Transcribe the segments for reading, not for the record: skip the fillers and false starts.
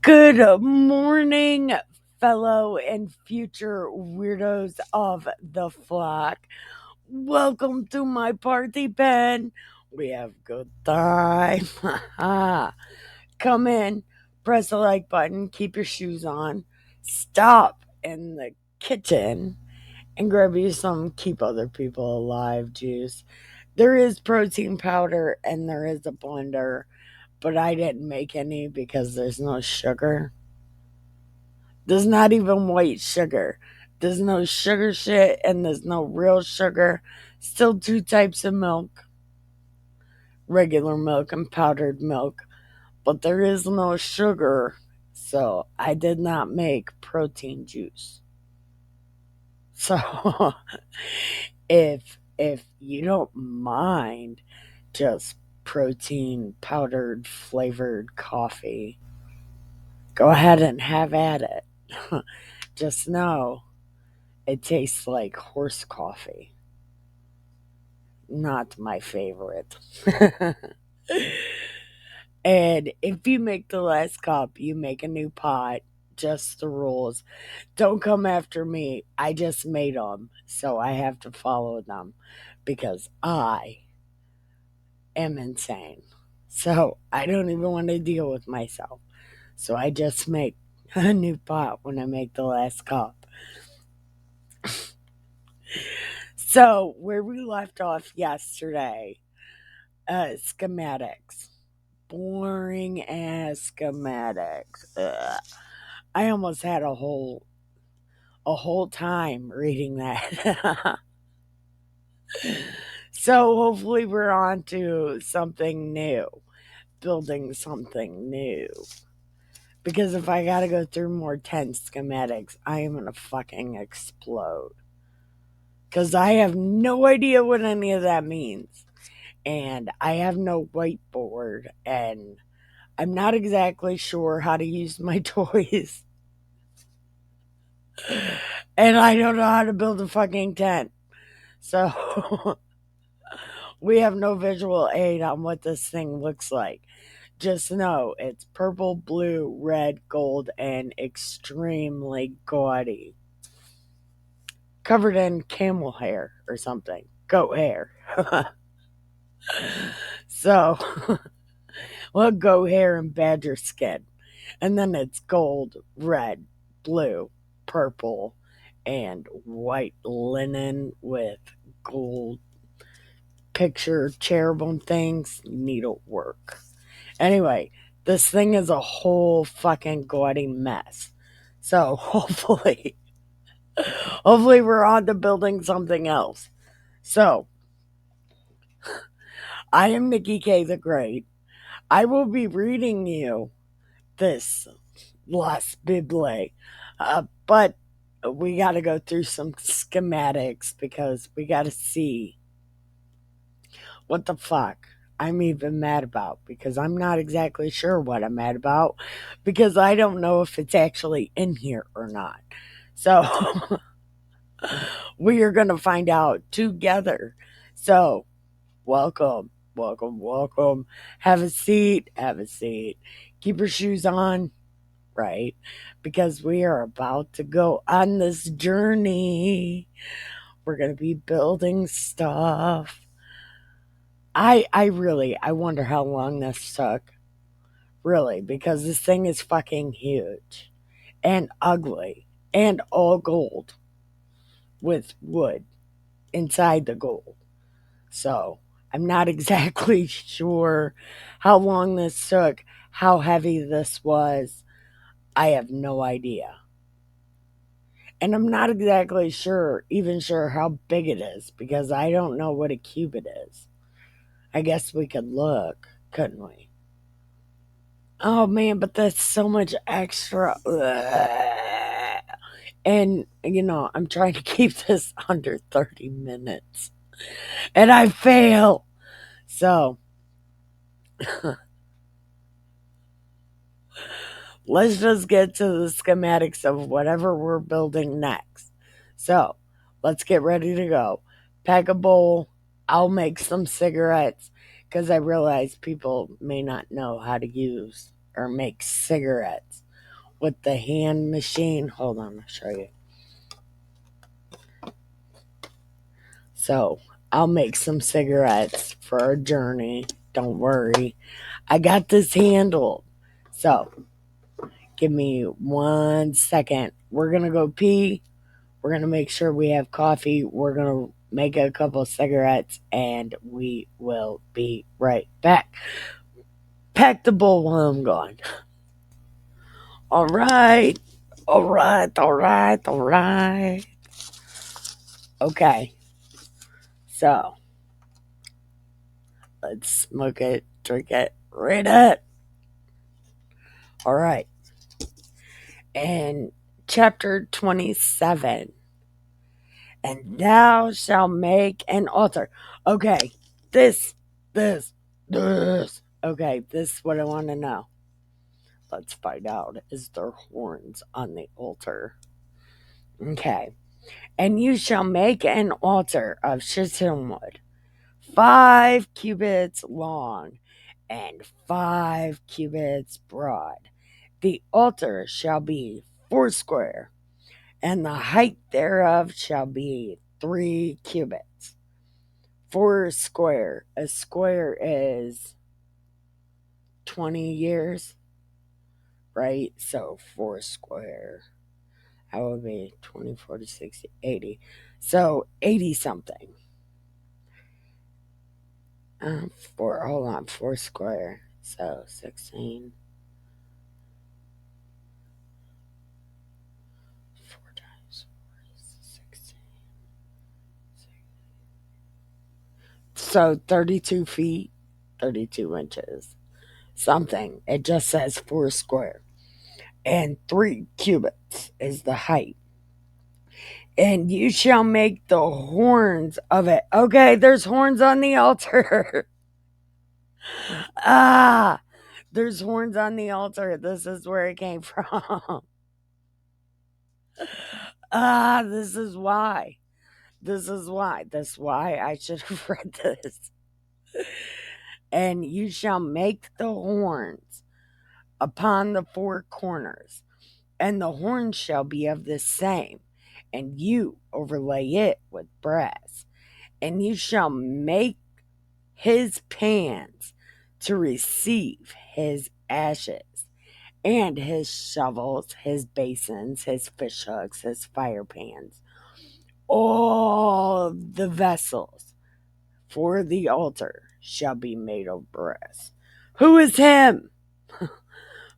Good morning, fellow and future weirdos of the flock. Welcome to my party pen. We have good time. Come in, press the like button, keep your shoes on, stop in the kitchen, and grab you some keep other people alive juice. There is protein powder and there is a blender, but I didn't make any because there's no sugar. There's not even white sugar. There's no sugar shit and there's no real sugar. Still two types of milk, regular milk and powdered milk, but there is no sugar. So I did not make protein juice. So if you don't mind just protein powdered flavored coffee, go ahead and have at it. Just know it tastes like horse coffee. Not my favorite. And if you make the last cup, you make a new pot. Just the rules. Don't come after me. I just made them, so I have to follow them because I am insane. So I don't even want to deal with myself. So I just make a new pot when I make the last cup. So where we left off yesterday, schematics. Boring ass schematics. Ugh. I almost had a whole time reading that. So hopefully we're on to something new, building something new. Because if I gotta go through more 10 schematics, I am gonna fucking explode. Because I have no idea what any of that means. And I have no whiteboard, and I'm not exactly sure how to use my toys. And I don't know how to build a fucking tent. So we have no visual aid on what this thing looks like. Just know it's purple, blue, red, gold, and extremely gaudy. Covered in camel hair or something. Goat hair. So, well, goat hair and badger skin. And then it's gold, red, blue, purple, and white linen with gold picture cherubim things, needlework. Anyway, this thing is a whole fucking gaudy mess. So hopefully we're on to building something else. So I am Nikki K the Great. I will be reading you this last Bible, but we got to go through some schematics because we got to see what the fuck I'm even mad about because I'm not exactly sure what I'm mad about because I don't know if it's actually in here or not. So we are going to find out together. So welcome, welcome, welcome. Have a seat, have a seat. Keep your shoes on, right? Because we are about to go on this journey. We're going to be building stuff. I wonder how long this took. Really, because this thing is fucking huge and ugly and all gold with wood inside the gold. So I'm not exactly sure how long this took, how heavy this was. I have no idea. And I'm not exactly even sure how big it is because I don't know what a cubit is. I guess we could look, couldn't we? Oh man, but that's so much extra. Ugh. And, I'm trying to keep this under 30 minutes. And I fail. So, let's just get to the schematics of whatever we're building next. So, let's get ready to go. Pack a bowl. I'll make some cigarettes because I realize people may not know how to use or make cigarettes. with the hand machine. Hold on, I'll show you. So I'll make some cigarettes for our journey. Don't worry. I got this handled. So give me 1 second. We're going to go pee. We're going to make sure we have coffee. We're going to make a couple of cigarettes and we will be right back. Pack the bowl while I'm gone. All right. All right. All right. All right. Okay. So let's smoke it, drink it, read it. All right. And chapter 27. And thou shalt make an altar. Okay. This. Okay, this is what I want to know. Let's find out. Is there horns on the altar? Okay. And you shall make an altar of shittim wood, 5 cubits long and 5 cubits broad. The altar shall be 4 square, and the height thereof shall be 3 cubits. 4 square. A square is 20 years, right? So 4 square. That would be 20, 40, 60, 80. So 80 something. 4 square. So 16. 4 times 4 is 16. So 32 feet, 32 inches. Something. It just says 4 square. And 3 cubits is the height. And you shall make the horns of it. Okay, there's horns on the altar. There's horns on the altar. This is where it came from. This is why. This is why. That's why I should have read this. And you shall make the horns upon the 4 corners, and the horns shall be of the same, and you overlay it with brass. And you shall make his pans to receive his ashes, and his shovels, his basins, his fish hooks, his fire pans, all the vessels for the altar shall be made of brass. Who is him?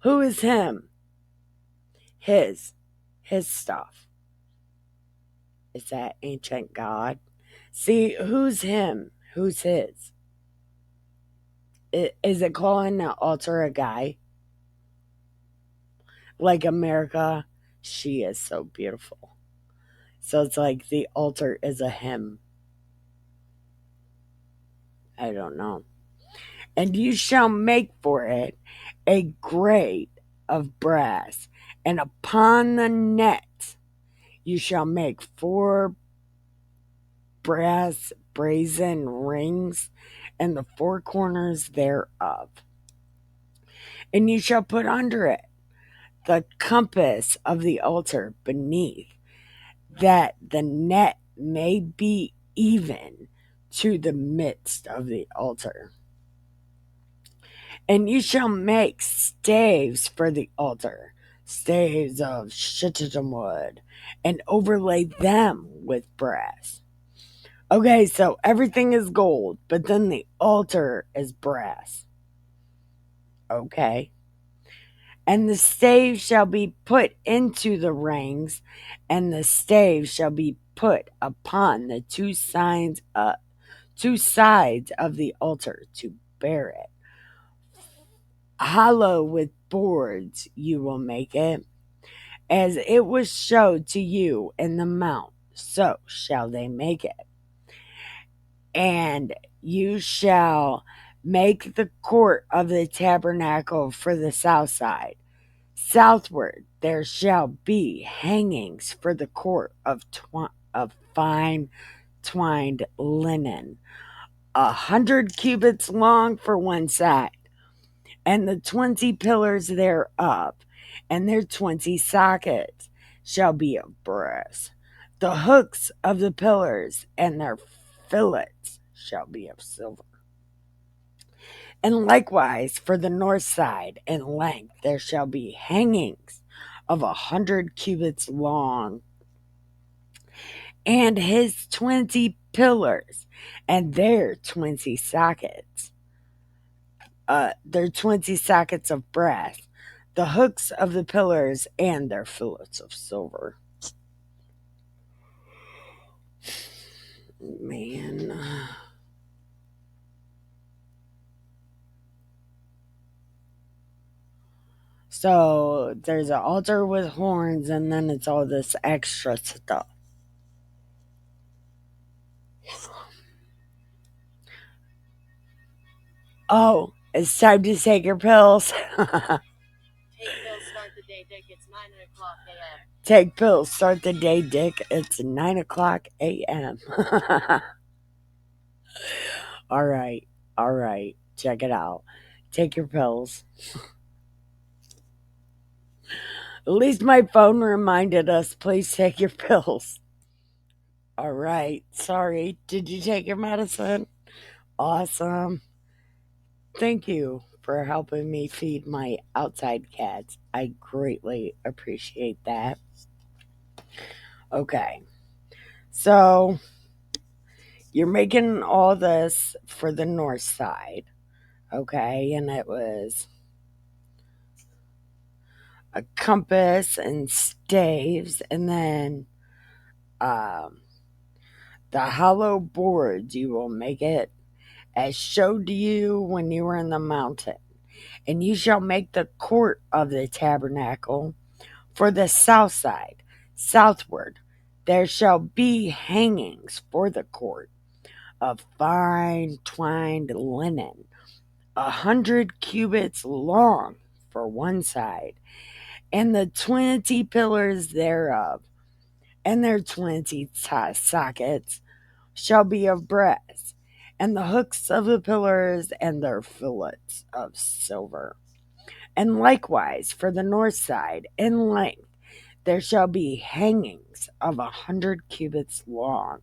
Who is him? His stuff. Is that ancient God? See, who's him? Who's his? Is it calling the altar a guy? Like America, she is so beautiful. So it's like the altar is a him. I don't know. And you shall make for it a grate of brass, and upon the net you shall make 4 brass brazen rings, and the 4 corners thereof. And you shall put under it the compass of the altar beneath, that the net may be even to the midst of the altar. And you shall make staves for the altar, staves of shittim wood, and overlay them with brass. Okay, so everything is gold, but then the altar is brass. Okay. And the staves shall be put into the rings, and the staves shall be put upon the 2 sides of the altar to bear it. Hollow with boards you will make it, as it was showed to you in the mount, so shall they make it. And you shall make the court of the tabernacle for the south side. Southward there shall be hangings for the court of fine twined linen, 100 cubits long for one side, and the 20 pillars thereof, and their 20 sockets shall be of brass. The hooks of the pillars and their fillets shall be of silver. And likewise for the north side in length there shall be hangings of 100 cubits long, and his 20 pillars and their 20 sockets of brass, the hooks of the pillars and their fillets of silver. Man. So there's an altar with horns, and then it's all this extra stuff. Oh, it's time to take your pills. Take pills, start the day, Dick. It's 9 o'clock a.m. All right, all right. Check it out. Take your pills. At least my phone reminded us, please take your pills. All right. Sorry. Did you take your medicine? Awesome. Thank you for helping me feed my outside cats. I greatly appreciate that. Okay. So you're making all this for the north side. Okay. And it was a compass and staves, and then um, the hollow boards. You will make it as showed to you when you were in the mountain. And you shall make the court of the tabernacle for the south side, southward. There shall be hangings for the court of fine twined linen, 100 cubits long for one side, and the 20 pillars thereof, and their 20 sockets shall be of brass, and the hooks of the pillars and their fillets of silver. And likewise for the north side in length there shall be hangings of 100 cubits long,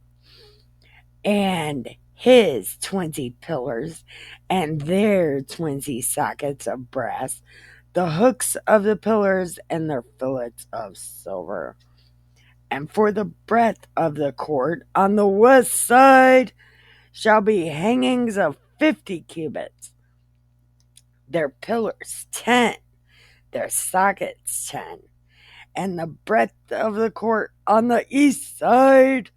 and his 20 pillars and their 20 sockets of brass, the hooks of the pillars and their fillets of silver. And for the breadth of the court on the west side shall be hangings of 50 cubits, their pillars 10, their sockets 10, and the breadth of the court on the east side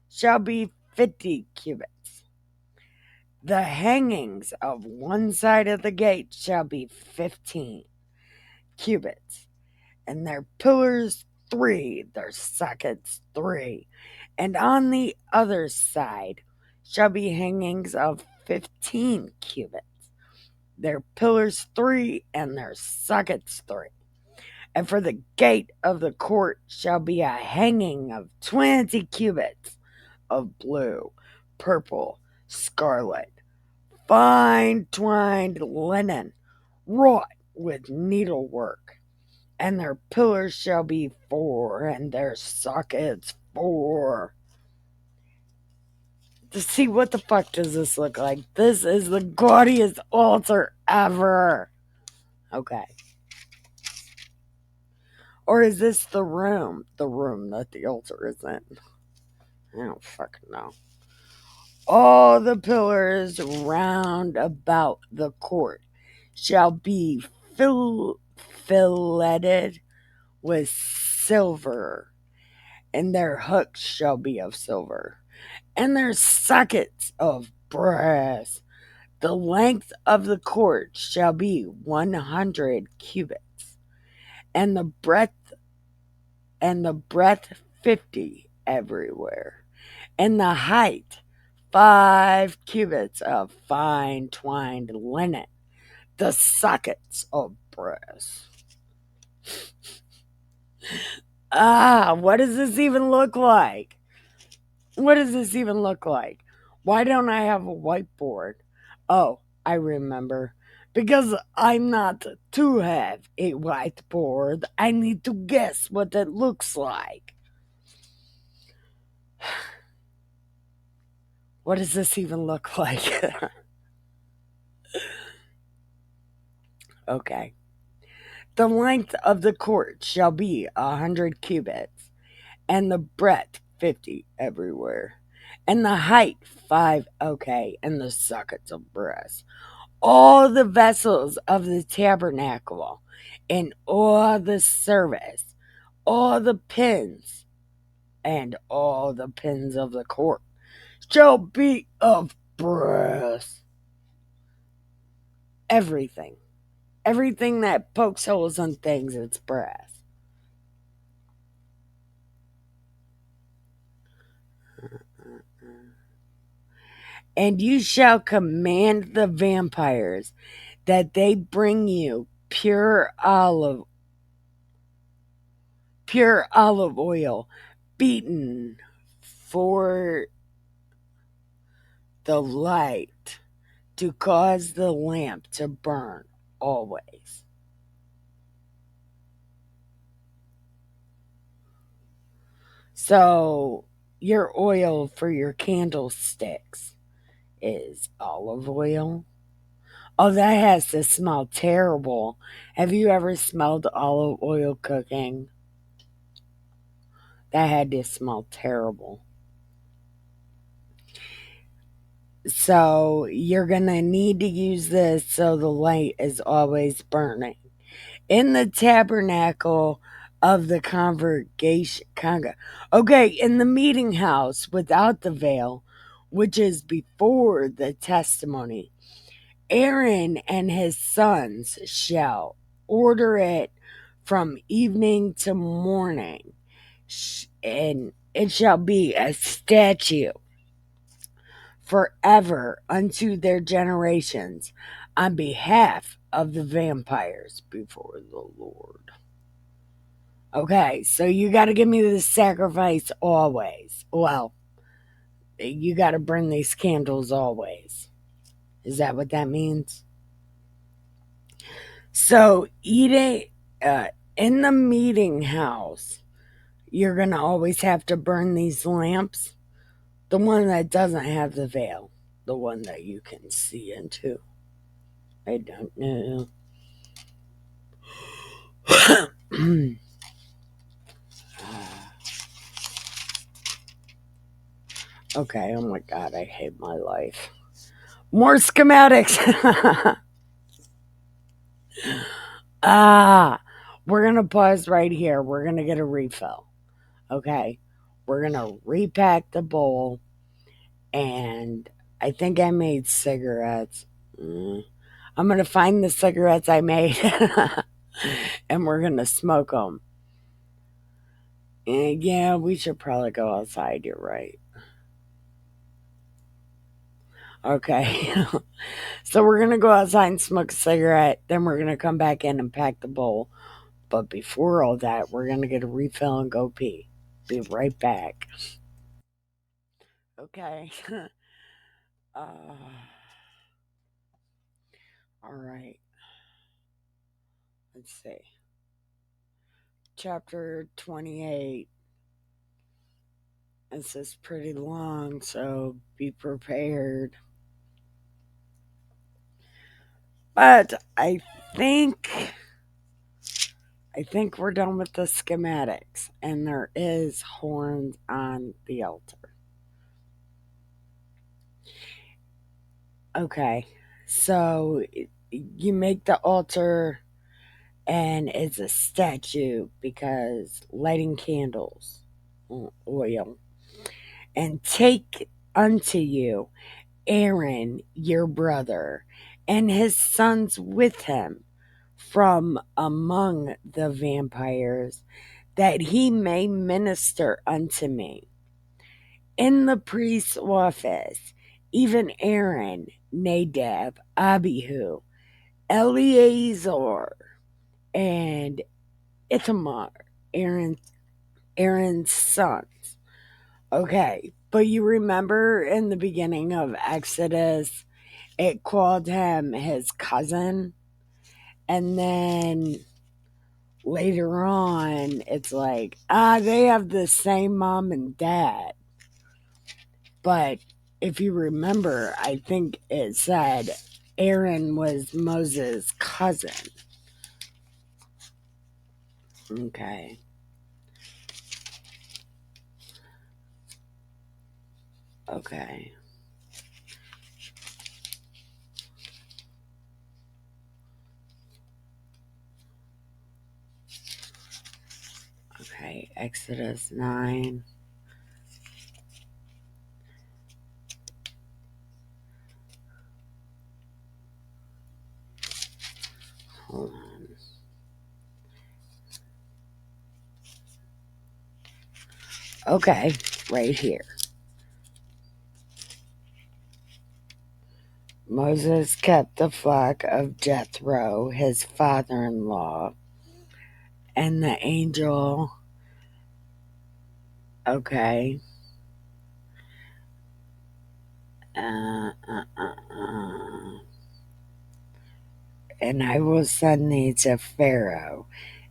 shall be 50 cubits. The hangings of one side of the gate shall be 15 cubits, and their pillars 3, their sockets 3, and on the other side shall be hangings of 15 cubits, their pillars 3, and their sockets 3. And for the gate of the court shall be a hanging of 20 cubits of blue, purple, scarlet, fine twined linen, wrought with needlework. And their pillars shall be 4, and their sockets 4. To see what the fuck does this look like? This is the gaudiest altar ever. Okay. Or is this the room? The room that the altar is in. I don't fucking know. All the pillars round about the court shall be filleted with silver, and their hooks shall be of silver, and their sockets of brass. The length of the court shall be 100 cubits, and the breadth 50 everywhere, and the height 5 cubits of fine twined linen, the sockets of brass. What does this even look like? What does this even look like? Why don't I have a whiteboard? Oh, I remember. Because I'm not to have a whiteboard. I need to guess what it looks like. What does this even look like? Okay. The length of the court shall be 100 cubits, and the breadth 50 everywhere, and the height 5. Okay, and the sockets of brass. All the vessels of the tabernacle, and all the service, all the pins, and all the pins of the court shall be of brass. Everything. Everything that pokes holes in things, it's brass. And you shall command the vampires that they bring you pure olive oil, beaten for the light, to cause the lamp to burn always. So, your oil for your candlesticks is olive oil. Oh, that has to smell terrible. Have you ever smelled olive oil cooking? That had to smell terrible. So, you're going to need to use this so the light is always burning. In the tabernacle of the congregation. Okay, in the meeting house without the veil, which is before the testimony, Aaron and his sons shall order it from evening to morning, and it shall be a statute forever unto their generations on behalf of the vampires before the Lord. Okay, so you got to give me the sacrifice always. Well, you got to burn these candles always. Is that what that means? So, eating in the meeting house, you're going to always have to burn these lamps. The one that doesn't have the veil, the one that you can see into. I don't know. Okay, oh my god, I hate my life. More schematics. We're going to pause right here. We're going to get a refill. Okay, we're going to repack the bowl, and I think I made cigarettes. I'm going to find the cigarettes I made, and we're going to smoke them. And yeah, we should probably go outside. You're right. Okay. So we're going to go outside and smoke a cigarette. Then we're going to come back in and pack the bowl. But before all that, we're going to get a refill and go pee. Be right back. Okay. uh, all right. Let's see. Chapter 28. This is pretty long, so be prepared. But think I think we're done with the schematics, and there is horns on the altar. Okay, so you make the altar, and it's a statue because lighting candles, oil, and take unto you Aaron your brother and his sons with him from among the vampires, that he may minister unto me in the priest's office, even Aaron, Nadab, Abihu, Eleazar, and Ithamar, Aaron's sons. Okay, but you remember in the beginning of Exodus, it called him his cousin. And then later on, it's like, they have the same mom and dad. But if you remember, I think it said Aaron was Moses' cousin. Okay. Okay. Okay. Exodus 9. Hold on. Okay. Right here. Moses kept the flock of Jethro, his father-in-law, and the angel. Okay. And I will send thee to Pharaoh.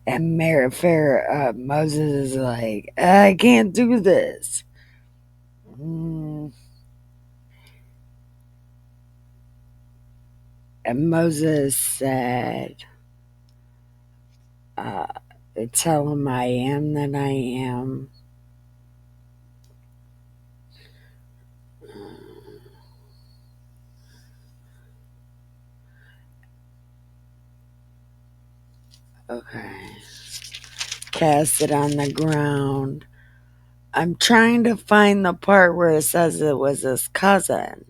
And Moses is like, I can't do this. And Moses said, tell him I am that I am. Okay. Cast it on the ground. I'm trying to find the part where it says it was his cousin.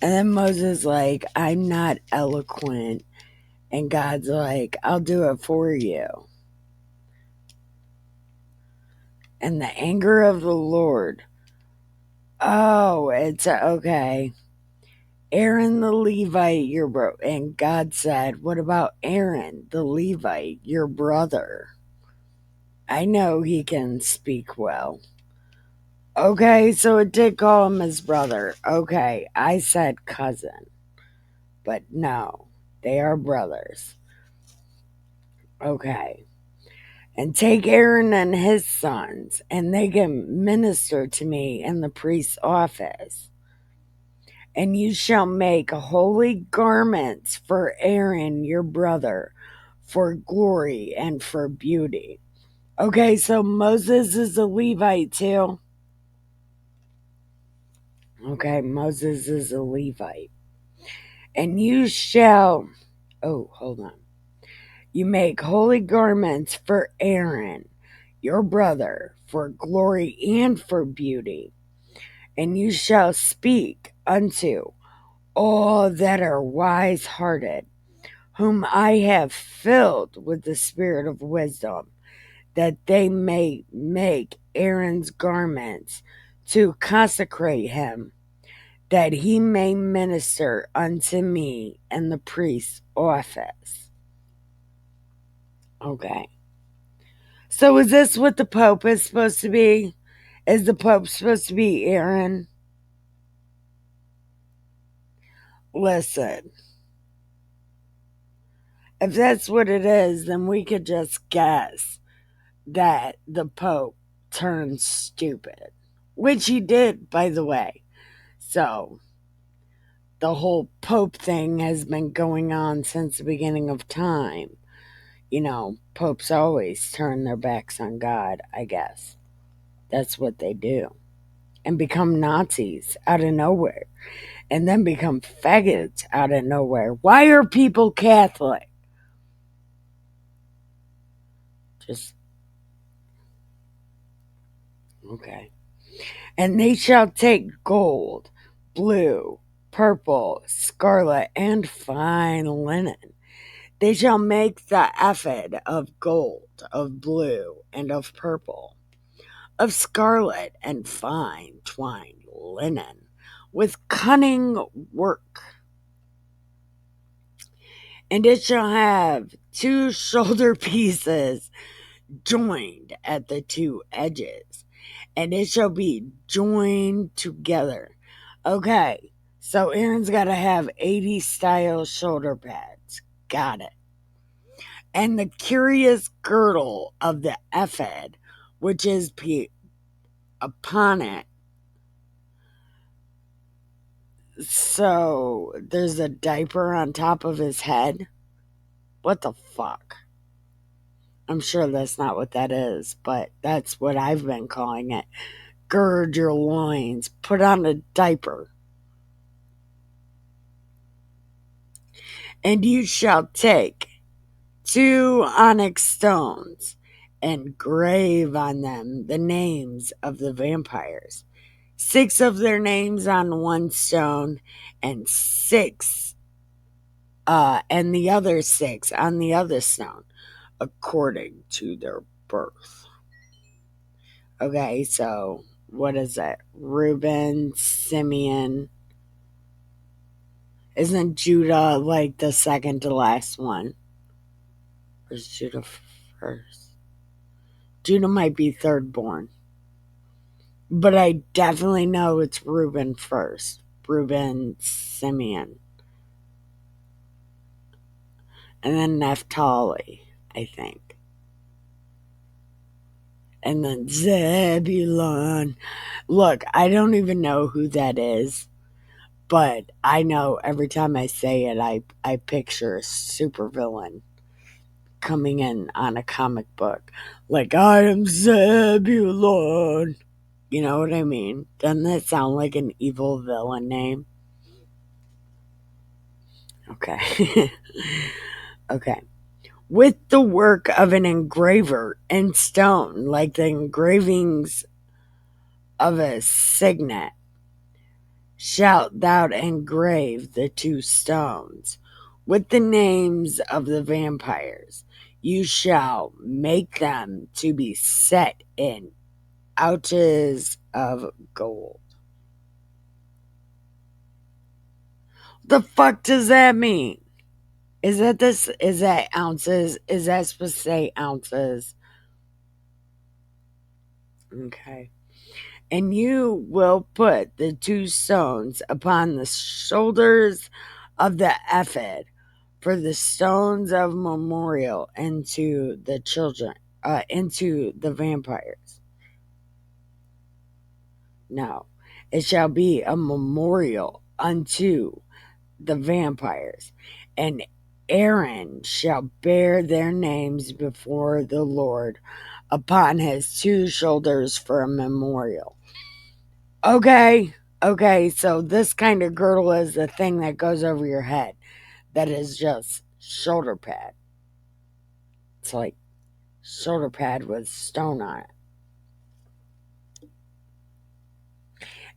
And then Moses like, I'm not eloquent. And God's like, I'll do it for you. And the anger of the Lord. Oh, it's okay. Aaron the Levite, your bro. And God said, what about Aaron the Levite, your brother? I know he can speak well. Okay, so it did call him his brother. Okay, I said cousin. But no, they are brothers. Okay. And take Aaron and his sons, and they can minister to me in the priest's office. And you shall make holy garments for Aaron your brother, for glory and for beauty. Okay, so Moses is a Levite too. Okay, Moses is a Levite. And you shall, hold on. You make holy garments for Aaron, your brother, for glory and for beauty. And you shall speak unto all that are wise hearted, whom I have filled with the spirit of wisdom, that they may make Aaron's garments to consecrate him, that he may minister unto me in the priest's office. Okay. So is this what the Pope is supposed to be? Is the Pope supposed to be Aaron? Listen, if that's what it is, then we could just guess that the Pope turned stupid, which he did, by the way. So the whole Pope thing has been going on since the beginning of time. You know, popes always turn their backs on God, I guess. That's what they do. And become Nazis out of nowhere. And then become faggots out of nowhere. Why are people Catholic? Just, okay. And they shall take gold, blue, purple, scarlet, and fine linen. They shall make the ephod of gold, of blue, and of purple, of scarlet and fine twined linen, with cunning work. And it shall have 2 shoulder pieces joined at the 2 edges, and it shall be joined together. Okay, so Aaron's got to have 80 style shoulder pads. Got it. And the curious girdle of the ephod, which is upon it. So there's a diaper on top of his head. What the fuck? I'm sure that's not what that is, but that's what I've been calling it. Gird your loins, put on a diaper. And you shall take 2 onyx stones and grave on them the names of the vampires. 6 of their names on one stone, and 6, and the other 6 on the other stone, according to their birth. Okay, so what is it? Reuben, Simeon. Isn't Judah like the second to last one? Or is Judah first? Judah might be third born. But I definitely know it's Reuben first. Reuben, Simeon. And then Naphtali, I think. And then Zebulun. Look, I don't even know who that is. But I know every time I say it, I picture a supervillain coming in on a comic book. Like, I am Zebulun. You know what I mean? Doesn't that sound like an evil villain name? Okay. Okay. With the work of an engraver in stone, like the engravings of a signet, shalt thou engrave the 2 stones with the names of the vampires. You shall make them to be set in ouches of gold. The fuck does that mean? Is that ounces? Is that supposed to say ounces? Okay. And you will put the 2 stones upon the shoulders of the ephod for the stones of memorial into the children, into the vampires. No, it shall be a memorial unto the vampires, and Aaron shall bear their names before the Lord upon his 2 shoulders for a memorial. Okay, so this kind of girdle is the thing that goes over your head that is just shoulder pad. It's like shoulder pad with stone on it.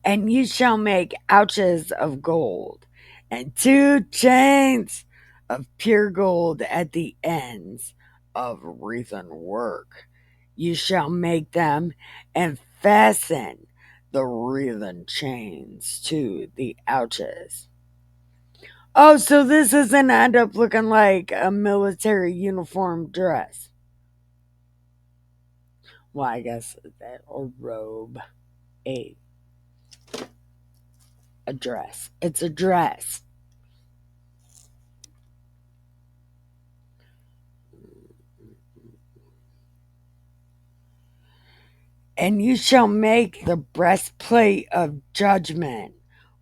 And you shall make ouches of gold, and 2 chains of pure gold at the ends of wreathen work. You shall make them and fasten the wreathen chains to the ouches. Oh, so this isn't end up looking like a military uniform dress. Well, I guess that or robe, a dress. It's a dress. And you shall make the breastplate of judgment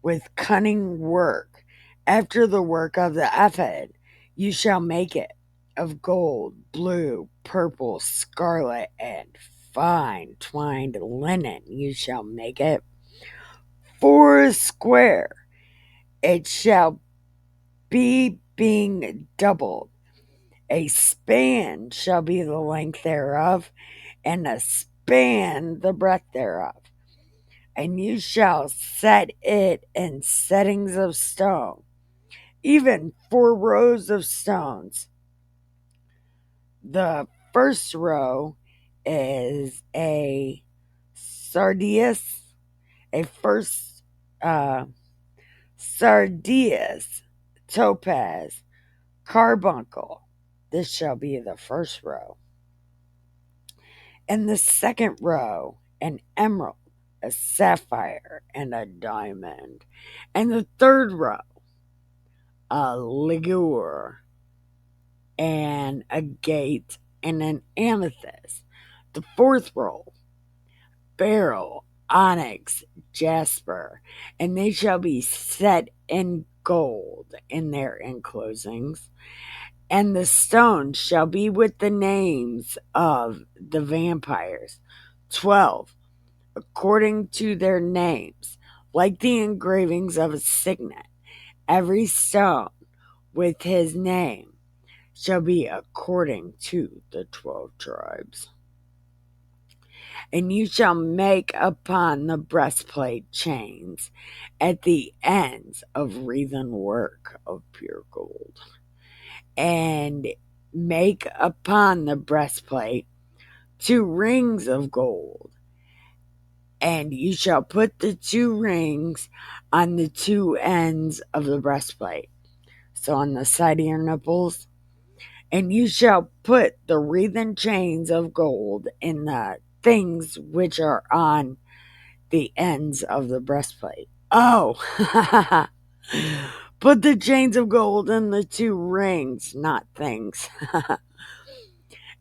with cunning work, after the work of the ephod. You shall make it of gold, blue, purple, scarlet, and fine twined linen. You shall make it 4 square. It shall be being doubled. A span shall be the length thereof, and a span the breadth thereof. And you shall set it in settings of stone, even 4 rows of stones. The first row is a sardius, a first sardius, topaz, carbuncle, This shall be the first row. In the second row, an emerald, a sapphire, and a diamond. And the third row, a ligure, and a gate, and an amethyst. The fourth row, beryl, onyx, jasper, and they shall be set in gold in their enclosings. And the stones shall be with the names of the vampires, 12, according to their names, like the engravings of a signet. Every stone with his name shall be according to the 12 tribes. And you shall make upon the breastplate chains at the ends of wreathen work of pure gold. And make upon the breastplate 2 rings of gold. And you shall put the 2 rings on the 2 ends of the breastplate, so on the side of your nipples. And you shall put the wreathen chains of gold in the things which are on the ends of the breastplate. Oh, put the chains of gold in the 2 rings, not things.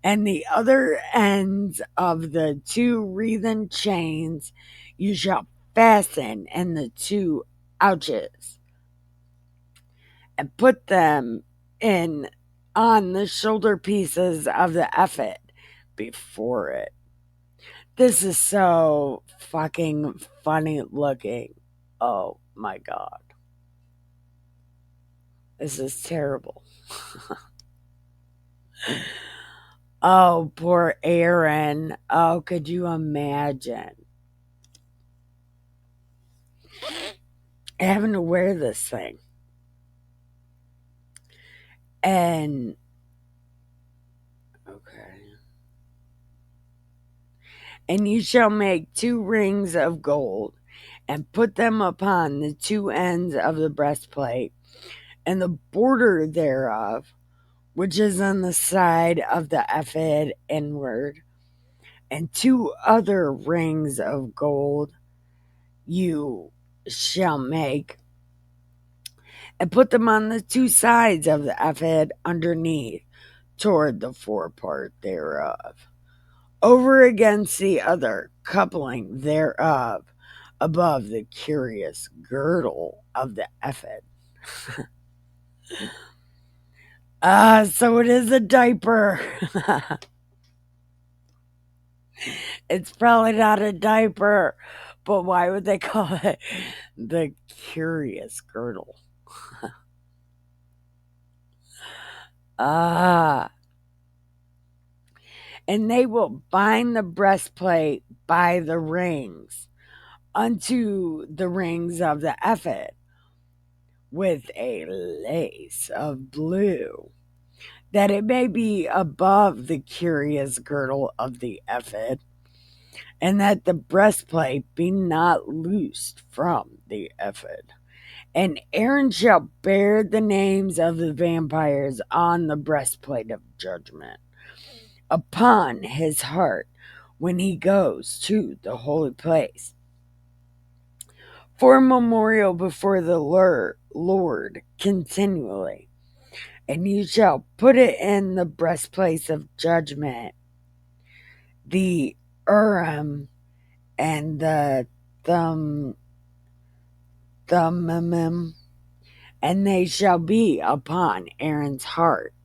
And the other ends of the 2 wreathen chains you shall fasten in the 2 ouches, and put them in on the shoulder pieces of the ephod before it. This is so fucking funny looking. Oh my god. This is terrible. Oh, poor Aaron. Oh, could you imagine having to wear this thing? And okay. And you shall make 2 rings of gold, and put them upon the 2 ends of the breastplate, and the border thereof, which is on the side of the ephod inward, and 2 other rings of gold you shall make, and put them on the 2 sides of the ephod underneath, toward the forepart thereof, over against the other coupling thereof, above the curious girdle of the ephod. So it is a diaper. It's probably not a diaper, but why would they call it the curious girdle? Ah. And they will bind the breastplate by the rings unto the rings of the ephod with a lace of blue, that it may be above the curious girdle of the ephod, and that the breastplate be not loosed from the ephod. And Aaron shall bear the names of the vampires on the breastplate of judgment upon his heart when he goes to the holy place, for a memorial before the Lord continually. And you shall put it in the breastplate of judgment, the Urim and the Thummim, and they shall be upon Aaron's heart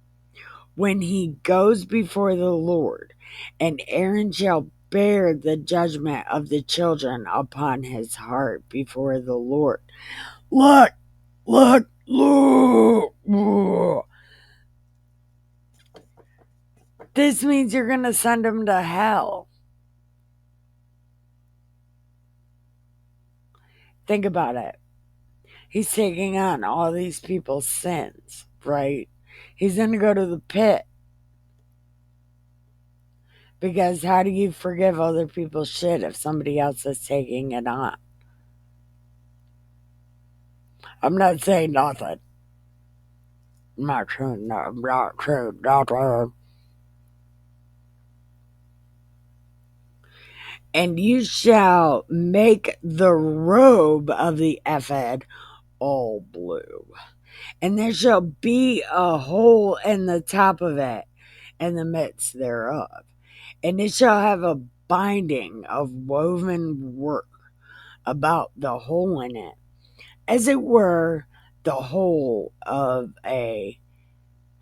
when he goes before the Lord. And Aaron shall bear the judgment of the children upon his heart before the Lord. Look, look, look. This means you're going to send him to hell. Think about it. He's taking on all these people's sins, right? He's going to go to the pit. Because how do you forgive other people's shit if somebody else is taking it on? I'm not saying nothing. Not true, no, not true, not true. And you shall make the robe of the ephod all blue. And there shall be a hole in the top of it, in the midst thereof. And it shall have a binding of woven work about the hole in it, as it were the hole of a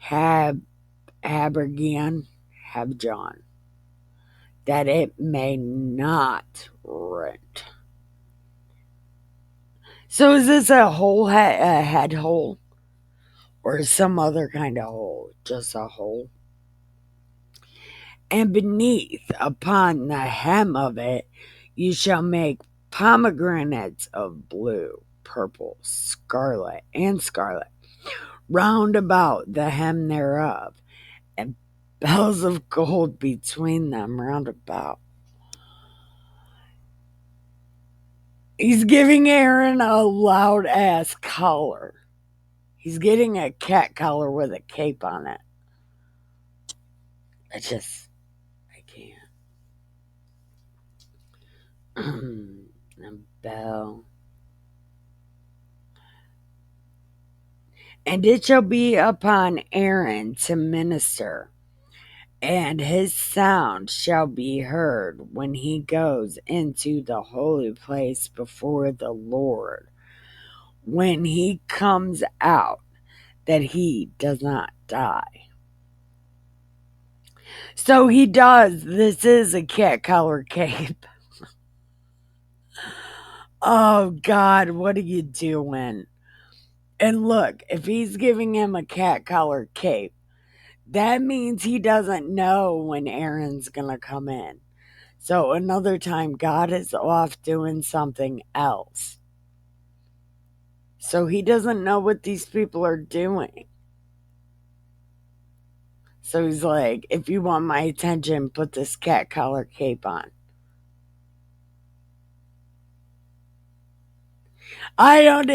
habergeon, that it may not rent. So is this a a head hole, or some other kind of hole? Just a hole. And beneath, upon the hem of it, you shall make pomegranates of blue, purple, and scarlet, round about the hem thereof, and bells of gold between them round about. He's giving Aaron a loud ass collar. He's getting a cat collar with a cape on it. I can't. A bell. And it shall be upon Aaron to minister, and his sound shall be heard when he goes into the holy place before the Lord, when he comes out, that he does not die. So he does. This is a cat collar cape. Oh, God, what are you doing? And look, if he's giving him a cat collar cape, that means he doesn't know when Aaron's going to come in. So another time, God is off doing something else. So he doesn't know what these people are doing. So he's like, if you want my attention, put this cat collar cape on. I don't.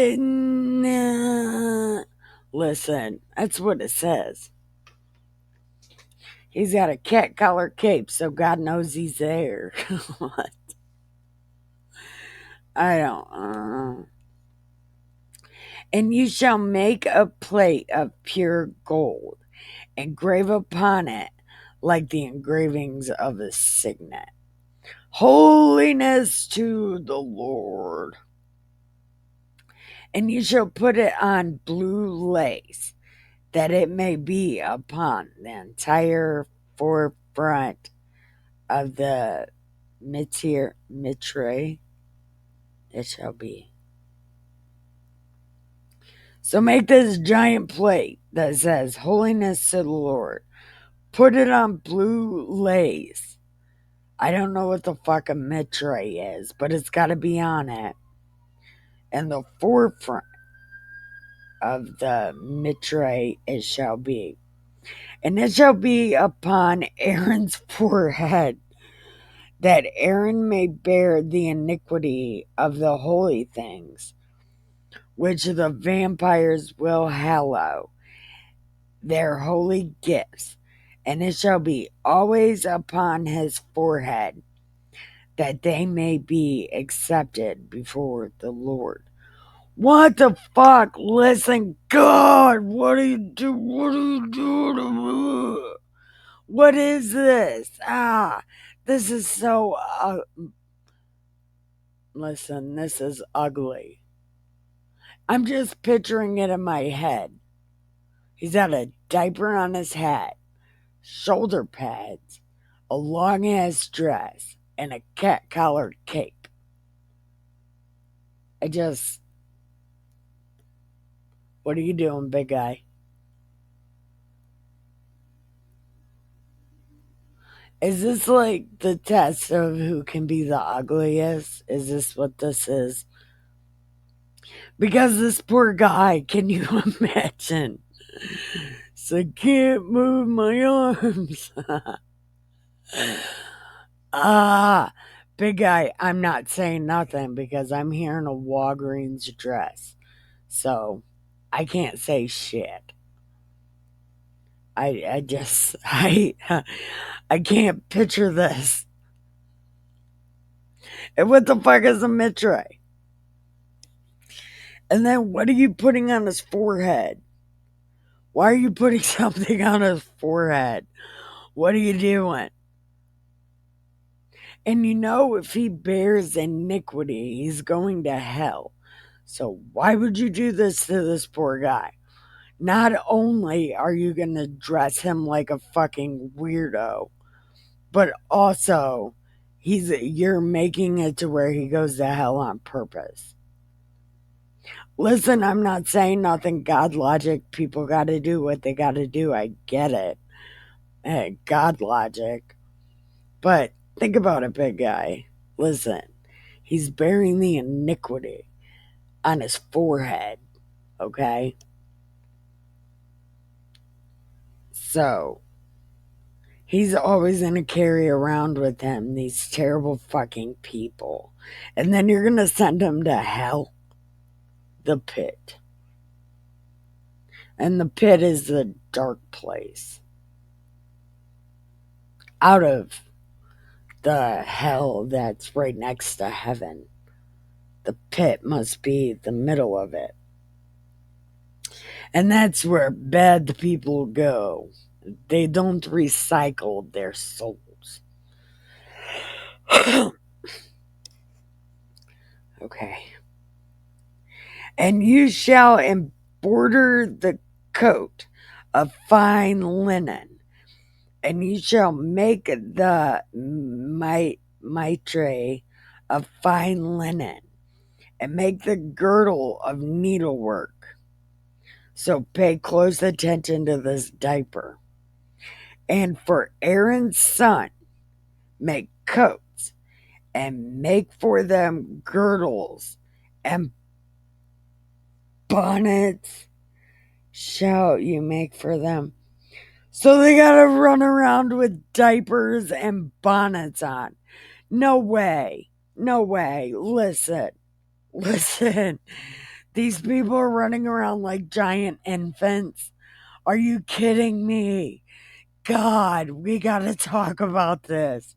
Listen, that's what it says. He's got a cat collar cape, so God knows he's there. What? I don't. And you shall make a plate of pure gold, engrave upon it like the engravings of a signet. Holiness to the Lord. And you shall put it on blue lace, that it may be upon the entire forefront of the mitre. It shall be. So make this giant plate that says Holiness to the Lord. Put it on blue lace. I don't know what the fuck a mitre is, but it's got to be on it. And the forefront of the mitre it shall be. And it shall be upon Aaron's forehead, that Aaron may bear the iniquity of the holy things, which the vampires will hallow, their holy gifts. And it shall be always upon his forehead, that they may be accepted before the Lord. What the fuck? Listen, God, what are you doing? What are you doing? What is this? This is so. Listen, this is ugly. I'm just picturing it in my head. He's got a diaper on his head, shoulder pads, a long ass dress, and a cat collared cape. I just. What are you doing, big guy? Is this like the test of who can be the ugliest? Is this what this is? Because this poor guy, can you imagine? So I can't move my arms. Ah, big guy, I'm not saying nothing because I'm here in a Walgreens dress. So I can't say shit. I just, I can't picture this. And what the fuck is a mitre? And then what are you putting on his forehead? Why are you putting something on his forehead? What are you doing? And you know, if he bears iniquity, he's going to hell. So why would you do this to this poor guy? Not only are you going to dress him like a fucking weirdo, but also you're making it to where he goes to hell on purpose. Listen, I'm not saying nothing God logic. People got to do what they got to do. I get it. Hey, God logic. But think about it, big guy. Listen, he's bearing the iniquity on his forehead, okay? So, he's always going to carry around with him these terrible fucking people. And then you're going to send him to hell, the pit. And the pit is the dark place. Out of the hell that's right next to heaven. The pit must be the middle of it. And that's where bad people go. They don't recycle their souls. Okay. And you shall embroider the coat of fine linen, and you shall make the mitre of fine linen, and make the girdle of needlework. So pay close attention to this diaper. And for Aaron's son, make coats, and make for them girdles, and bonnets shall you make for them. So they gotta run around with diapers and bonnets on. No way. No way. Listen. These people are running around like giant infants. Are you kidding me? God, we gotta talk about this.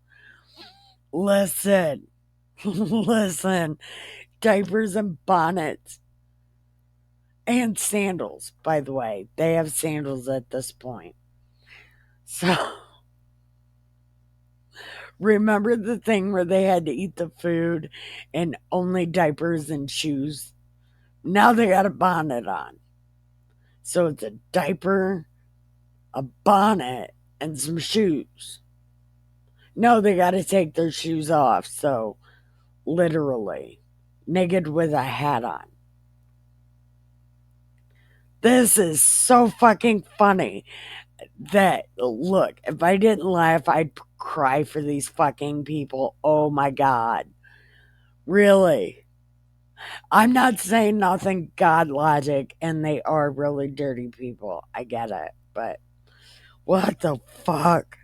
Listen. Listen. Diapers and bonnets. And sandals, by the way. They have sandals at this point. So, remember the thing where they had to eat the food and only diapers and shoes? Now they got a bonnet on. So it's a diaper, a bonnet, and some shoes. No, they got to take their shoes off. So, literally, naked with a hat on. This is so fucking funny that, look, if I didn't laugh, I'd cry for these fucking people. Oh my God. Really? I'm not saying nothing God logic, and they are really dirty people. I get it. But what the fuck?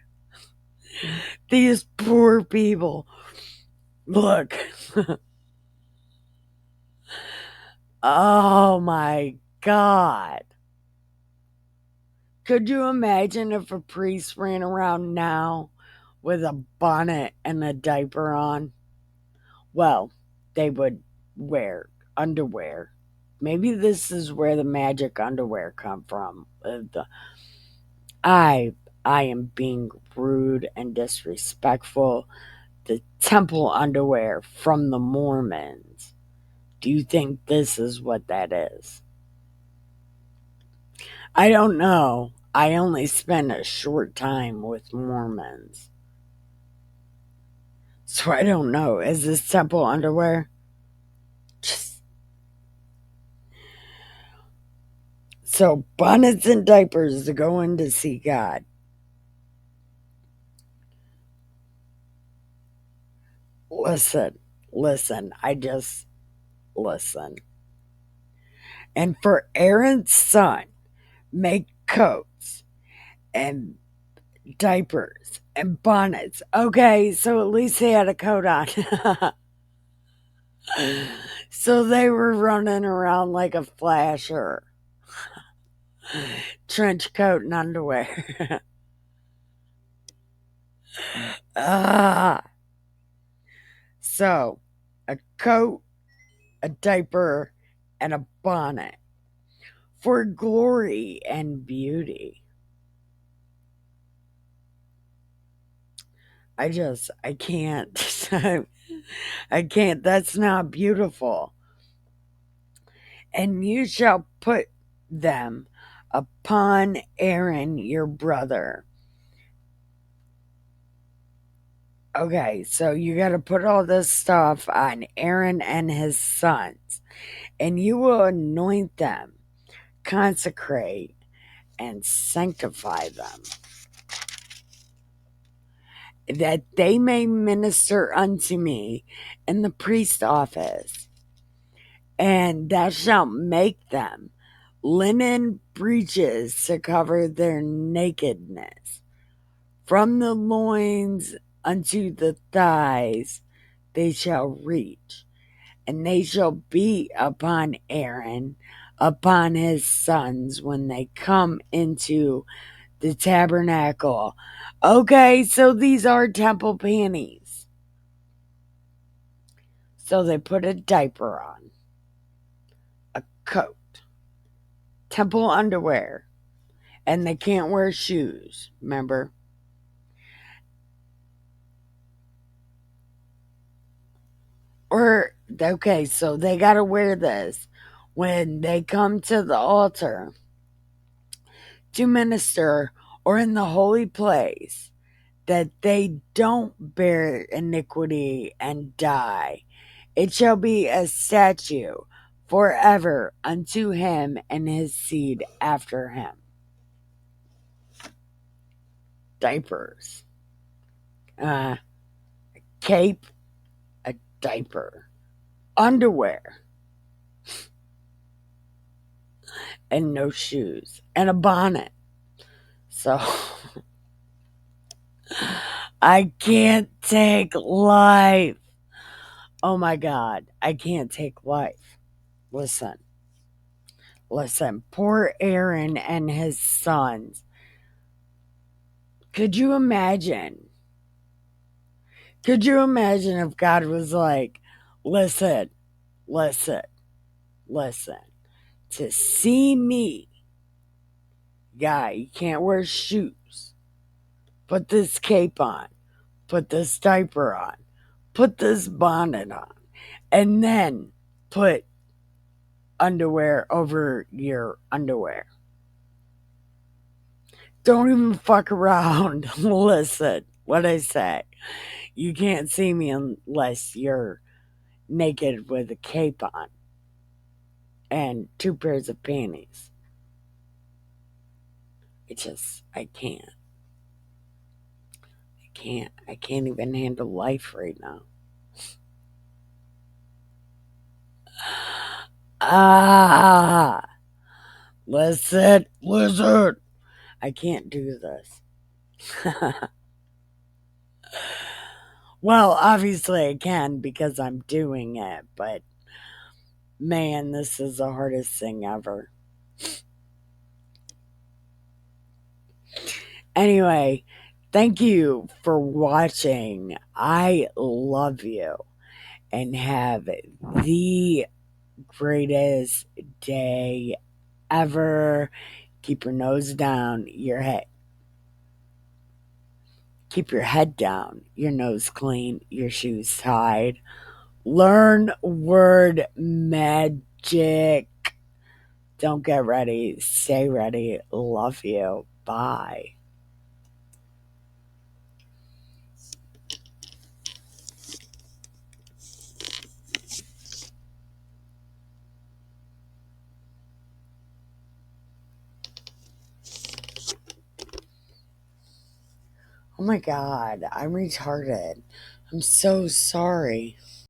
These poor people. Look. Oh my God. Could you imagine if a priest ran around now with a bonnet and a diaper on? Well, they would wear underwear. Maybe this is where the magic underwear come from. I I am being rude and disrespectful. The temple underwear from the Mormons. Do you think this is what that is? I don't know. I only spent a short time with Mormons. So I don't know. Is this temple underwear? Just so bonnets and diapers to go in to see God. Listen, listen. I just listen. And for Aaron's son, make coats and diapers and bonnets. Okay, so at least he had a coat on. So they were running around like a flasher. Trench coat and underwear. Ah. So, a coat, a diaper, and a bonnet for glory and beauty. I can't. I can't. That's not beautiful. And you shall put them upon Aaron your brother. Okay, so you got to put all this stuff on Aaron and his sons, and you will anoint them, consecrate, and sanctify them, that they may minister unto me in the priest office. And thou shalt make them linen breeches to cover their nakedness. From the loins unto the thighs they shall reach, and they shall be upon Aaron, upon his sons, when they come into the tabernacle. Okay, so these are temple panties. So they put a diaper on, a coat, temple underwear, and they can't wear shoes, remember? Or, okay, so they got to wear this when they come to the altar to minister or in the holy place, that they don't bear iniquity and die. It shall be a statute forever unto him and his seed after him. Diapers. Cape, a diaper. Underwear, and no shoes, and a bonnet. So I can't take life. Oh my God, I can't take life. Listen, listen. Poor Aaron and his sons. Could you imagine? Could you imagine if God was like, listen, listen, listen. To see me, guy, you can't wear shoes. Put this cape on. Put this diaper on. Put this bonnet on. And then put underwear over your underwear. Don't even fuck around. Listen, what I say. You can't see me unless you're naked with a cape on and two pairs of panties. I can't. I can't even handle life right now. Ah, listen. I can't do this. Well, obviously I can because I'm doing it, but man, this is the hardest thing ever. Anyway, thank you for watching. I love you and have the greatest day ever. Keep your nose down, keep your head down, your nose clean, your shoes tied. Learn word magic. Don't get ready. Stay ready. Love you. Bye. Oh my God, I'm retarded. I'm so sorry.